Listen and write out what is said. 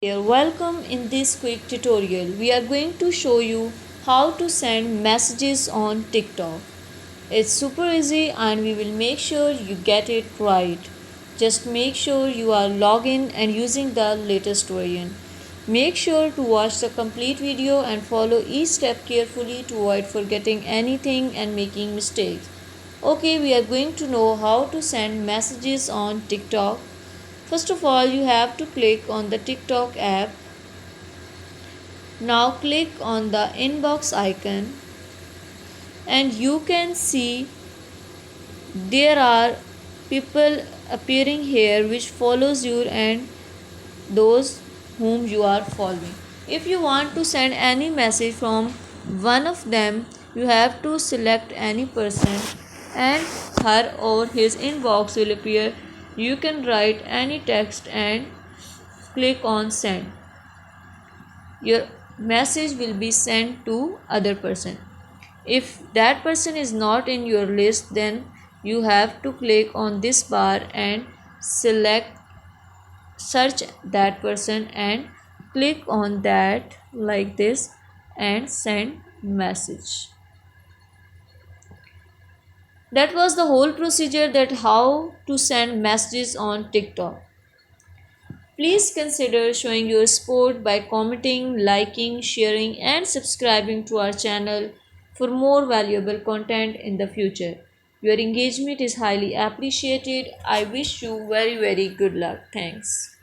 Here, welcome. In this quick tutorial we are going to show you how to send messages on TikTok. It's super easy and we will make sure you get it right. Just make sure you are logged in and using the latest version. Make sure to watch the complete video and follow each step carefully to avoid forgetting anything and making mistakes. Okay, we are going to know how to send messages on TikTok. First of all, you have to click on the TikTok app. Now click on the inbox icon and you can see there are people appearing here which follows you and those whom you are following. If you want to send any message from one of them, you have to select any person and her or his inbox will appear. You can write any text and click on send. Your message will be sent to other person. If that person is not in your list, then you have to click on this bar and select search that person and click on that like this and send message. That was the whole procedure, that how to send messages on TikTok. Please consider showing your support by commenting, liking, sharing, and subscribing to our channel for more valuable content in the future. Your engagement is highly appreciated. I wish you very good luck. Thanks.